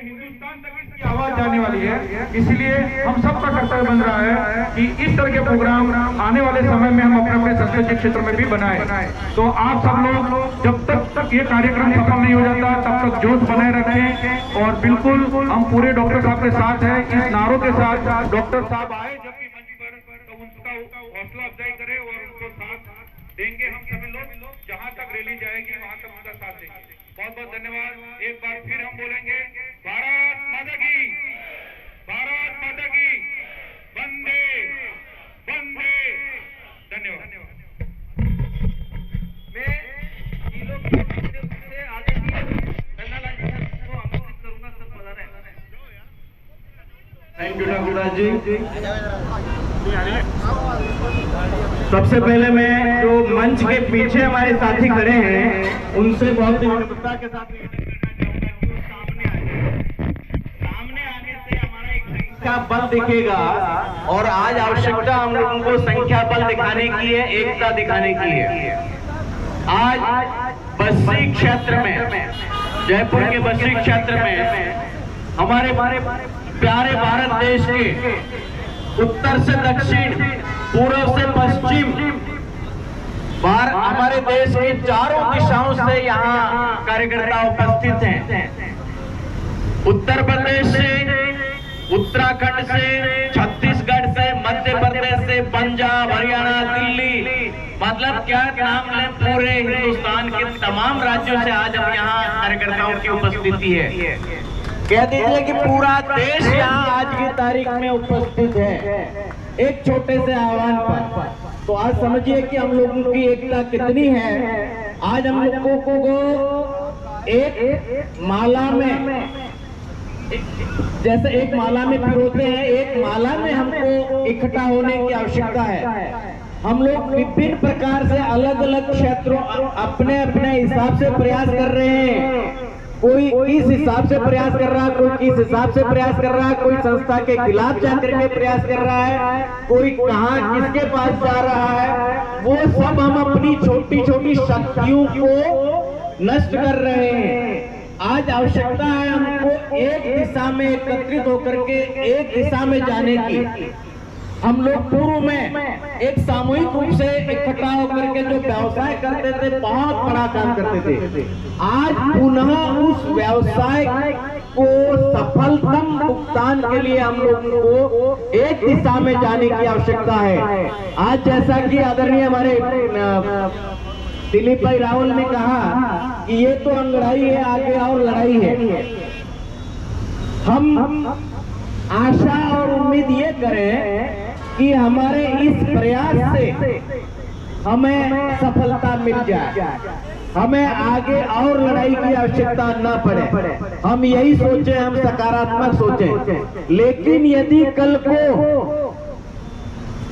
हिंदुस्तान तक इसकी आवाज जाने वाली है। इसलिए हम सबका कर्तव्य बन रहा है कि इस तरह के प्रोग्राम आने वाले समय में हम अपने अपने संसदीय क्षेत्र में भी बनाए। तो आप सब लोग जब तक ये कार्यक्रम सफल नहीं हो जाता तब तक जोश बनाए रखें और बिल्कुल हम पूरे डॉक्टर साहब के साथ हैं। इस नारों के साथ डॉक्टर साहब आए जब भी मंच पर तो उनका हौसला अफजाई करें और उनको साथ देंगे। हम सभी लोग जहां तक रैली जाएगी वहां तक उनका साथ देंगे। बहुत बहुत धन्यवाद। एक बार फिर हम बोलेंगे भारत माता की, भारत माता की, वंदे वंदे। धन्यवाद। मैं जिलों के से आदरणीय गन्नालाल जी को आमंत्रित करूंगा, सब बता रहे हैं। Thank you Thakur ji. सबसे पहले मैं जो मंच के पीछे हमारे साथी खड़े हैं उनसे बहुत ही विनम्रता के साथ सामने आने से हमारा एक संख्या बल दिखेगा और आज आवश्यकता हम लोगों को संख्या बल दिखाने की है, एकता दिखाने की है। आज बस्ती क्षेत्र में, जयपुर के बस्ती क्षेत्र में हमारे प्यारे भारत देश के उत्तर से दक्षिण, पूर्व से पश्चिम, हमारे देश की चारों दिशाओं से यहाँ कार्यकर्ता उपस्थित हैं। उत्तर प्रदेश से, उत्तराखंड से, छत्तीसगढ़ से, मध्य प्रदेश से, पंजाब, हरियाणा, दिल्ली, मतलब क्या नाम लें, पूरे हिंदुस्तान के तमाम राज्यों से आज हम यहाँ कार्यकर्ताओं की उपस्थिति है। कह दीजिए कि पूरा देश यहाँ आज की तारीख में उपस्थित है एक छोटे से आह्वान पर। तो आज समझिए कि हम लोगों की एकता कितनी है। आज हम लोगों को एक माला में, जैसे एक माला में पिरोते हैं, एक माला में हमको इकट्ठा होने की आवश्यकता है। हम लोग विभिन्न प्रकार से अलग अलग क्षेत्रों अपने अपने हिसाब से प्रयास कर रहे हैं। कोई किस हिसाब से प्रयास कर रहा है, कोई किस हिसाब से प्रयास कर रहा है, कोई संस्था के खिलाफ जाकर के प्रयास कर रहा है, कोई कहाँ किसके पास जा रहा है। वो सब हम अपनी छोटी छोटी शक्तियों को नष्ट कर रहे हैं। आज आवश्यकता है हमको एक दिशा में एकत्रित होकर के एक दिशा में जाने की। हम लोग पूर्व में एक सामूहिक रूप से इकट्ठा होकर के जो व्यवसाय करते थे, बहुत बड़ा काम करते थे। आज पुनः उस व्यवसाय को सफलतम भुगतान के लिए हम लोगों को एक दिशा में जाने की आवश्यकता है। आज जैसा कि आदरणीय हमारे दिलीप भाई राहुल ने कहा कि ये तो अंगड़ाई है, आगे और लड़ाई है। हम आशा और उम्मीद ये करें कि हमारे इस प्रयास से हमें सफलता मिल जाए, हमें आगे और लड़ाई की आवश्यकता न पड़े। हम यही सोचें, हम सकारात्मक सोचें। लेकिन यदि कल को,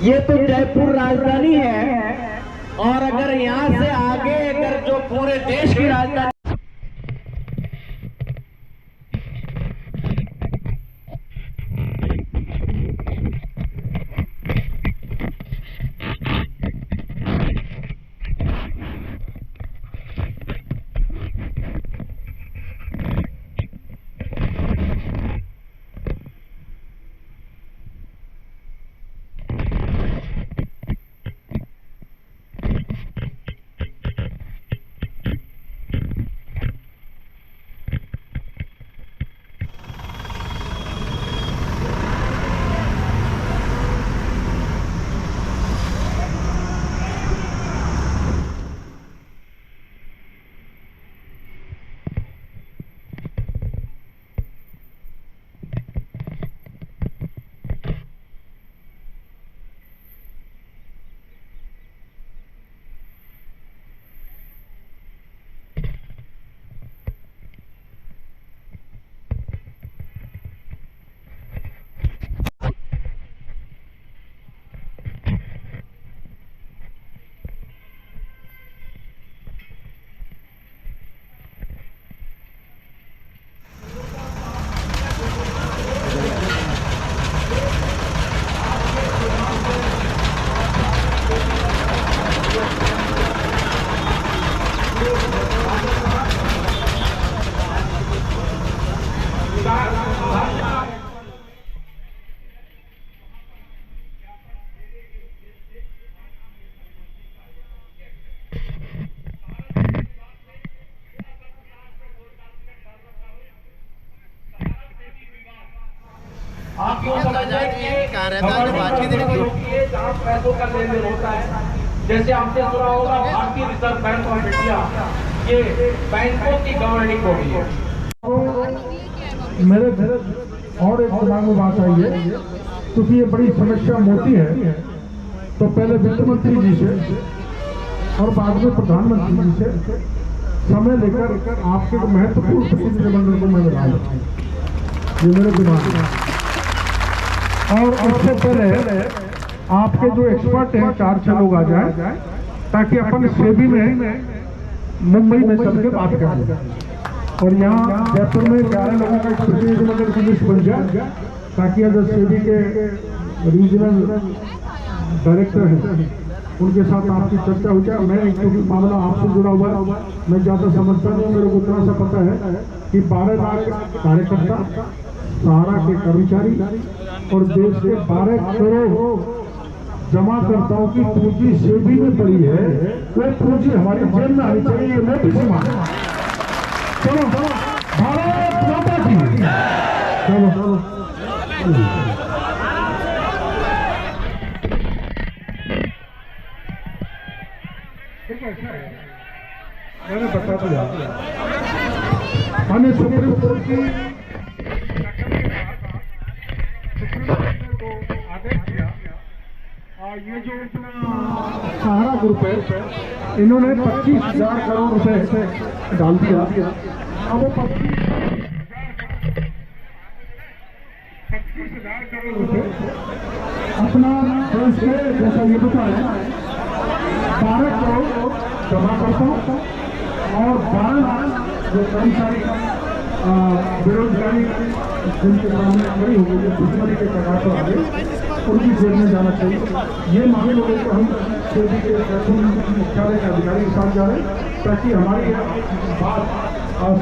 ये तो जयपुर राजधानी है और अगर यहाँ से आगे अगर जो पूरे देश की राजधानी आप क्यों समझ रहे हैं कि जहाँ पैसों का लेन देन होता है, जैसे आपने सुना होगा भारतीय रिजर्व बैंक ऑफ इंडिया, ये बैंकों की गवर्निंग बॉडी है। मेरे और एक दिमाग में बात आई है, क्योंकि ये बड़ी समस्या मोटी है, तो पहले वित्त मंत्री जी से और बाद में प्रधानमंत्री जी से समय लेकर आपके महत्वपूर्ण प्रतिनिधिमंडल को मैं मिला लूँ, ये मेरे दिमाग में। और उससे पहले आपके जो एक्सपर्ट हैं 4-6 लोग आ जाए, ताकि अपन सेबी में मुंबई में चल के बात करें और यहाँ जयपुर में 11 लोगों का प्रतिनिधिमंडल की लिस्ट बन जाए, ताकि अगर सेबी के रीजनल डायरेक्टर हैं उनके साथ आपकी चर्चा हो जाए। मैं क्योंकि मामला आपसे जुड़ा हुआ है, मैं ज़्यादा समझता नहीं, मेरे को इतना सा पता है कि 12 लाख कार्यकर्ता, सहारा के कर्मचारी और देश के 12 करोड़ जमाकर्ताओं की पूंजी सेबी में पड़ी है, वो पूंजी हमारी जेब में आनी चाहिए, ये मोटी सी मांग है। चलो भारत माता की, चलो मैंने बता दिया। मैंने सुप्रीम कोर्ट की आदेश दिया, ये जो अपना सहारा ग्रुप है, इन्होंने 25,000 करोड़ रुपए डाल दिया। अब वो 25,000 करोड़ रुपए अपना देश के, जैसा ये बताया, 12 करोड़ जमा करता और 12 जो कर्मचारी बेरोजगारी जिनके सामने खड़ी हो गई, दुश्मनी के कगार पर आ गए, उनकी जेल में जाना चाहिए। ये मांगे लोगों को हम सेबी के मुख्यालय के अधिकारी के साथ जा रहे हैं, ताकि हमारी बात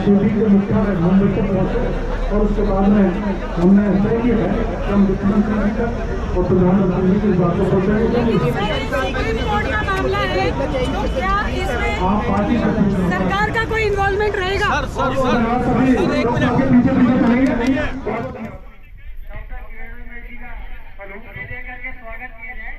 सेबी के मुख्यालय मुंबई तक पहुँचे। और उसके बाद में हमने तय किया है कि हम वित्त मंत्री जी तक और प्रधानमंत्री जी की बात को पहुँचाएंगे। आप पार्टी सरकार का कोई इन्वॉल्वमेंट रहेगा? स्वागत किया जाए।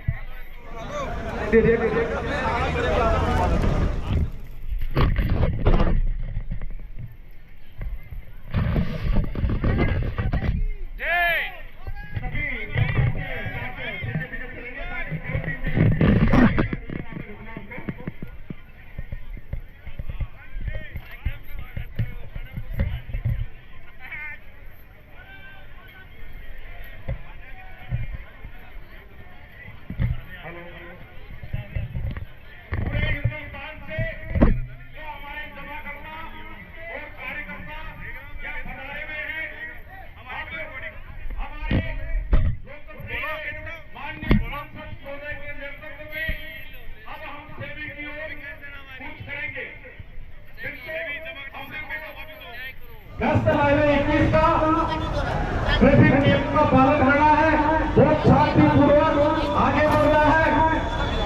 ट्रैफिक नियम का पालन करना है, बहुत शांतिपूर्वक आगे बढ़ना है।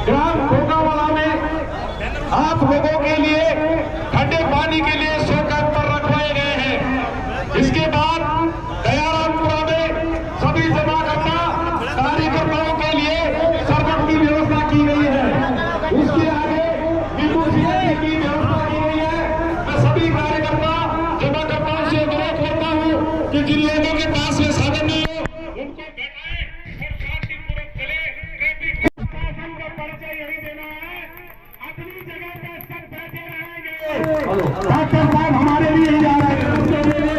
ग्राम कोकावाला में आप लोगों के लिए ठंडे पानी के लिए 100 कैंपर रखवाए गए हैं। इसके बाद दयारामपुरा में सभी जमाकर्ता कार्यकर्ताओं के लिए शरबत की व्यवस्था की गई है। उसके आगे विभूषण की व्यवस्था की गई है। मैं सभी कार्यकर्ता जमाकर्ताओं से अनुरोध करता हूँ कि जिन लोगों के पास में साधन नहीं हो उनको बैठाएं और शांतिपूर्वक चले। ट्रैफिक शासन का परिचय यही देना है, अपनी जगह पर सब बैठे रहेंगे। डॉक्टर साहब हमारे लिए ही जा रहे हैं,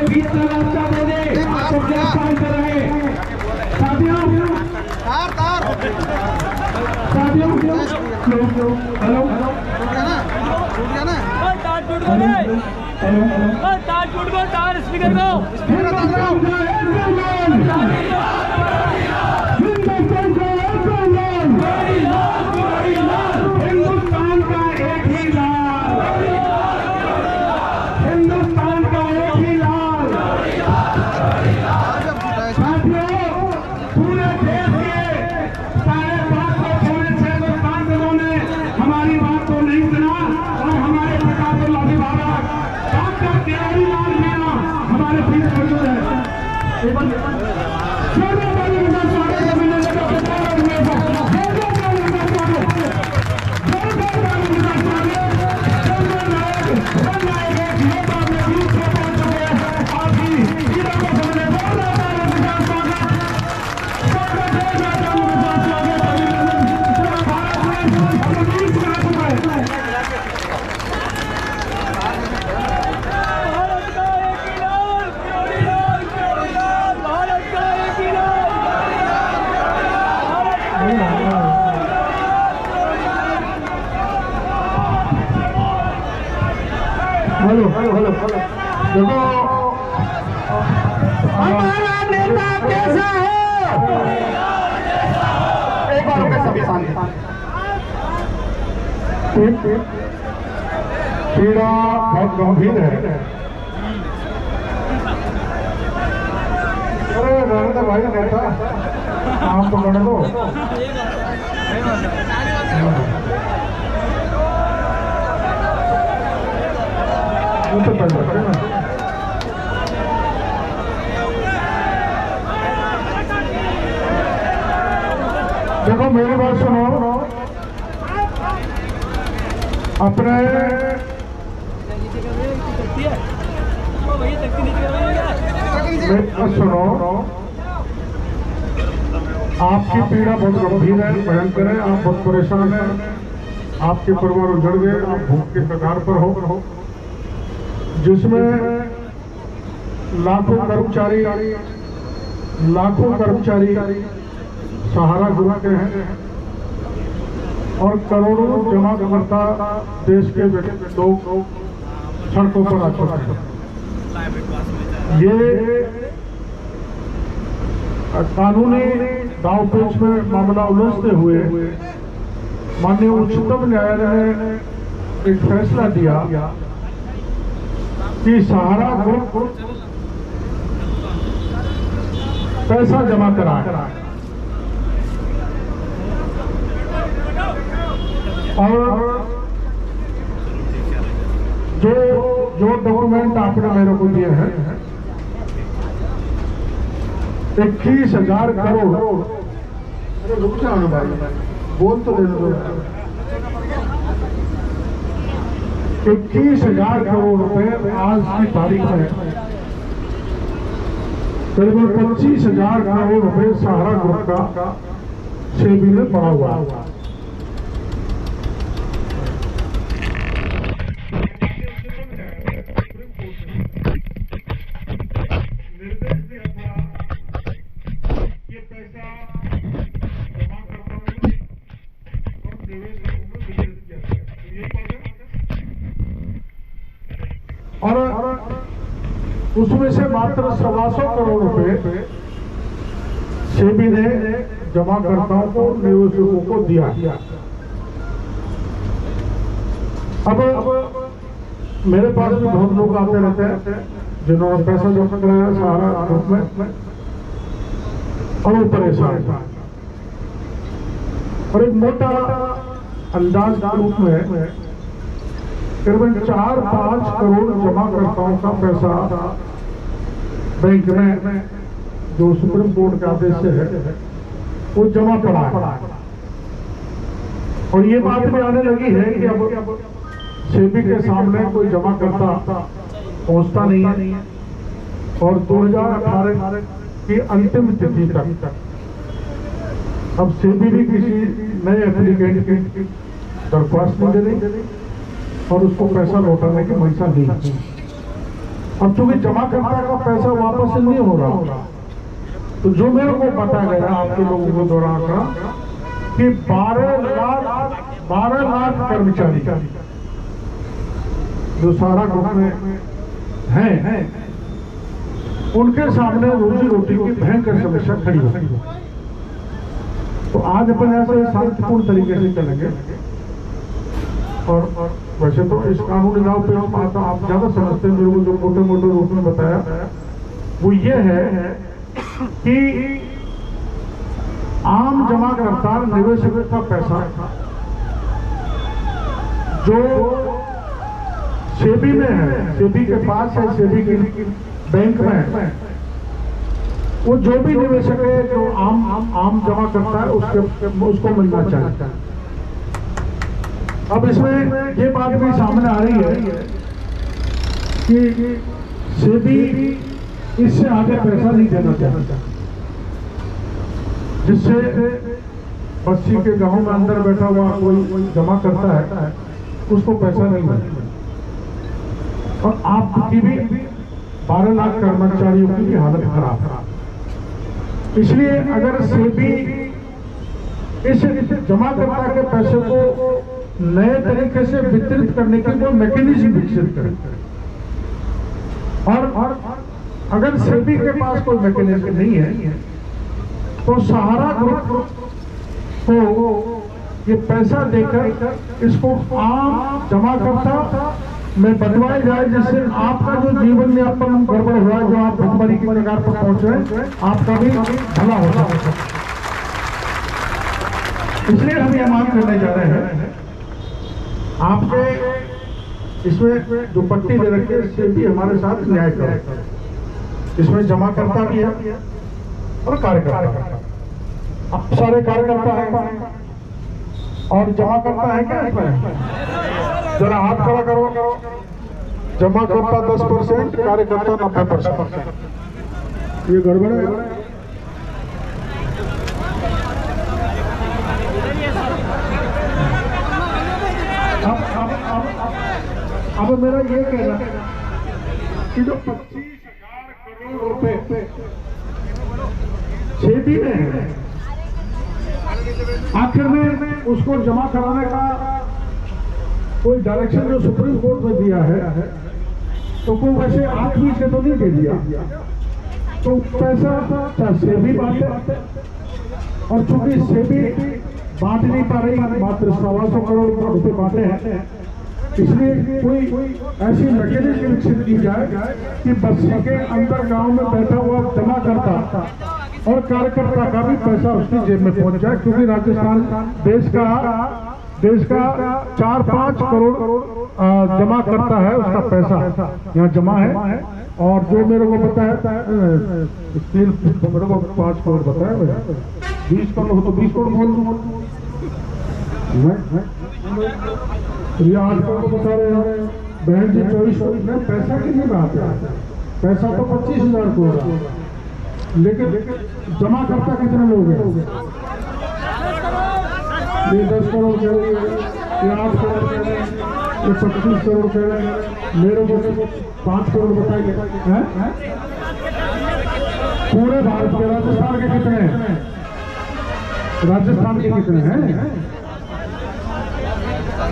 20 रास्ता दे दे, आपको गिरफ्तार कर रहे हैं। साथियों हेलो तार टूट गया, तार स्पीकर को हिंदुस्तान का एक ही लाल, हिंदुस्तान का एक ही लाल। हेलो देखो हमारा नेता कैसा है, एक बार होकर सभी शांति। पीड़ा बहुत गंभीर है। अरे रहने भाई नेता आप पकड़ लो। तो देखो मेरी बात सुनो, अपने सुनो, आपकी पीड़ा बहुत गंभीर है, भयंकर है, आप बहुत परेशान हैं, आपके परिवार उजड़ गए, आप भूख के कगार पर हो, जिसमें लाखों कर्मचारी सहारा ग्रुप के हैं और करोड़ों जमाकर्ता देश के लोग सड़कों पर आ चुके हैं। ये कानूनी दाव पेच में मामला उलझते हुए माननीय उच्चतम न्यायालय ने एक फैसला दिया कि सहारा ग्रुप पैसा जमा कराए और जो डॉक्यूमेंट आपने मेरे को दिए हैं 21,000 करोड़। अरे रुक जाओ भाई, बोल तो दे दो। 21,000 करोड़ रुपए आज की तारीख में करीबन 25,000 करोड़ रुपए सहारा ग्रुप का सेबी में पड़ा हुआ है। और उसमें से मात्र 125 करोड़ रुपए सेबी ने जमाकर्ताओं को, निवेशकों को दिया। अब मेरे पास भी बहुत लोग आते रहते हैं जिन्होंने पैसा जमा कराया सहारा ग्रुप में और वो परेशान था। और एक मोटा अंदाज के रूप में करीबन 4-5 करोड़ जमाकर्ताओं का पैसा बैंक में जो सुप्रीम कोर्ट के आदेश से है वो जमा पड़ा है। और ये बात भी आने लगी है कि अब सेबी के सामने कोई जमाकर्ता पहुंचता नहीं है और 2018 की अंतिम तिथि तक अब सेबी भी किसी नए एप्लीकेंट की दरख्वास्त नहीं दे रही और उसको पैसा लौटाने की मंशा नहीं। अब चूंकि जमाकर्ता का पैसा वापस नहीं हो रहा, तो जो मेरे को पता गया आपके लोगों को दौरान का कि 12 लाख कर्मचारी जो सहारा ग्रुप में हैं उनके सामने रोजी रोटी की भयंकर समस्या खड़ी हो गई। तो आज अपन ऐसे शांतिपूर्ण तरीके से चलेंगे और वैसे तो इस कानूनी दाव पे आप ज्यादा समझते हैं, मेरे को जो मोटे मोटे रूप में बताया वो ये है कि आम जमाकर्ता निवेशक का पैसा जो सेबी में है, सेबी के पास है, सेबी की बैंक में है, वो जो भी निवेशक है जो आम जमा करता है उसको मिलना चाहिए। अब इसमें ये बात भी सामने आ रही है कि सेबी इससे आगे पैसा नहीं देना चाहता, जिससे बस्ती के गांव में अंदर बैठा हुआ कोई जमा करता है उसको पैसा नहीं मिलता। और आपकी भी 12 लाख कर्मचारियों की हालत खराब है। इसलिए अगर सेबी इस जमाकर्ता के पैसे को नए तरीके से वितरित करने की कोई मैकेनिज्म विकसित करे, और अगर सेबी के पास कोई मैकेनिज्म नहीं है तो सहारा ग्रुप को ये पैसा देकर इसको आम जमाकर्ता में बदलवाया जाए, जिससे आपका जो जीवन यापन गड़बड़ हुआ है, जो आप भुखमरी की कगार पर पहुंचे, आपका भी भला हो सकता है। इसलिए हम ये मांग करने जा रहे हैं आपके इसमें जो पट्टी दे रखी है इससे भी हमारे साथ न्याय करें। इसमें जमाकर्ता भी है और कार्यकर्ता। अब सारे कार्यकर्ता हैं और जमाकर्ता है क्या इसमें? जरा हाथ खड़ा करो। जमाकर्ता 10%, कार्यकर्ता 90%। ये गड़बड़ है। अब मेरा ये कहना है कि जो 25,000 करोड़ रुपए सेबी में है, आखिर में उसको जमा कराने का कोई डायरेक्शन जो सुप्रीम कोर्ट में दिया है तो वो वैसे आदमी से तो नहीं दे दिया, तो पैसा सेबी बांटे, और चूंकि सेबी बांट नहीं पा रही, मात्र 125 करोड़ रुपए बांटे हैं, इसलिए कोई ऐसी मैकेनिज्म विकसित की जाए कि बस्ती के अंदर गांव में बैठा हुआ जमा करता और कार्यकर्ता का भी पैसा उसकी जेब में पहुंच जाए, क्योंकि राजस्थान देश का 4-5 करोड़ जमा करता है, उसका पैसा यहाँ जमा है। और जो मेरे को पता है मेरे को 5 करोड़ बताया, 20 करोड़ तो 20 करोड़ बोल दूँ, ये 8 करोड़ बता रहे हैं, बहन जी 24 करोड़ में पैसा कितनी बात है? पैसा तो 25,000 करोड़, लेकिन जमा करता कितने लोग हैं? ये 10 करोड़ कह रहे हैं, ये 8 करोड़ कह रहे हैं, ये 25 करोड़ कह रहे हैं, मेरे को 5 करोड़ बताइए हैं? पूरे भारत के राजस्थान के कितने हैं? राजस्थान के कितने हैं?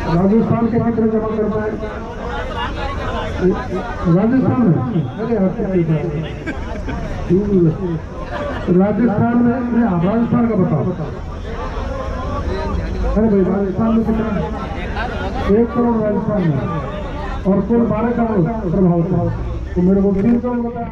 राजस्थान के कितने जमा करता है राजस्थान में? राजस्थान में राजस्थान का बताओ। अरे भाई राजस्थान में कितना? 1 करोड़ राजस्थान में, और कुल 12 करोड़ प्रभाव था, तो मेरे को 3 करोड़ बता।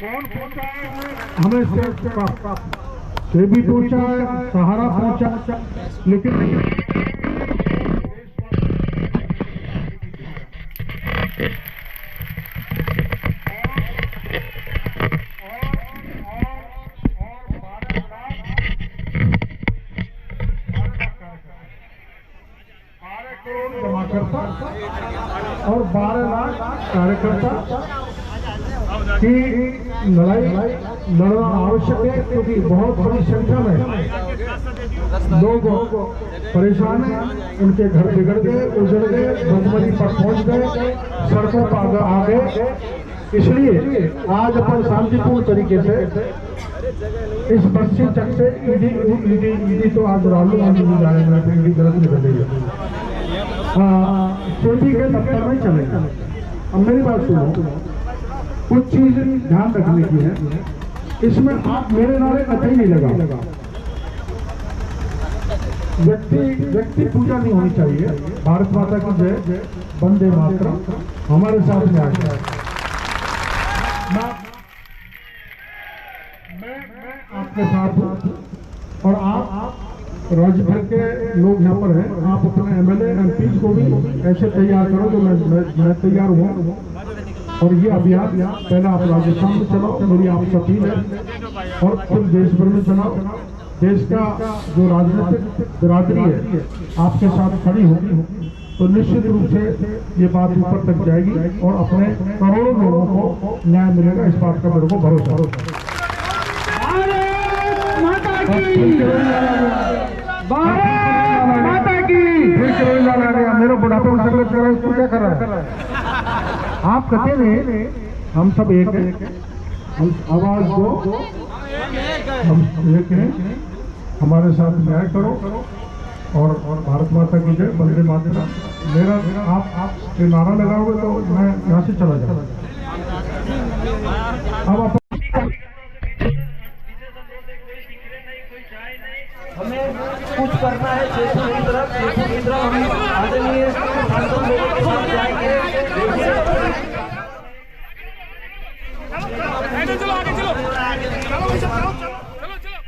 कौन पहुंचा है हमें? सेबी पहुंचा है, सहारा पहुंचा, लेकिन जमा करता और 12 लाख कार्यकर्ता की लड़ाई लड़ना आवश्यक है, क्योंकि बहुत बड़ी संख्या में लोग परेशान हैं, उनके घर बिगड़ गए, उजड़ गए, भुखमरी पर पहुंच गए, सड़कों पर आ गए। इसलिए आज अपन शांतिपूर्ण तरीके से इस बस्ती तक से ईडी तो आज राहुल गांधी जी जा रहे हैं, ईडी गलत निकलेगी, सेबी के दफ्तर में चलेगा। अब मेरी बात सुनो, कुछ चीज ध्यान रखने की है, इसमें आप मेरे नारे कतई नहीं लगा। व्यक्ति पूजा नहीं होनी चाहिए। भारत माता की जय, वंदे मातरम। हमारे साथ में आ राज्य भर के लोग यहाँ पर हैं, आप अपने एमएलए एमपी को भी ऐसे तैयार करो जो मैं तैयार हूँ। और ये अभियान पहले आप राजस्थान में चलाओ, मेरी आपसे अपील है, और फिर देश भर में चलाओ। देश का जो राजनीतिक बिरादरी है आपके साथ खड़ी होगी तो निश्चित रूप से ये बात ऊपर तक जाएगी और अपने करोड़ों लोगों को न्याय मिलेगा, इस बात का मेरे को भरोसा है। माता की मेरे बुढ़ापे में संगत कर रहा है, इसको क्या कर रहा है? आप कहते हैं हम सब एक हैं, हम आवाज दो, हम एक हैं, हमारे साथ न्याय करो और भारत माता की जय, वंदे मातरम। मेरा आप ये नारा लगाओगे तो मैं यहाँ से चला जाऊंगा। अब हमें कुछ करना है। शेषू की तरफ हम आदरणीय सांसद लोगों के साथ जाएंगे। चलो आगे चलो, चलो भाई साहब, चलो चलो।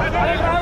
यार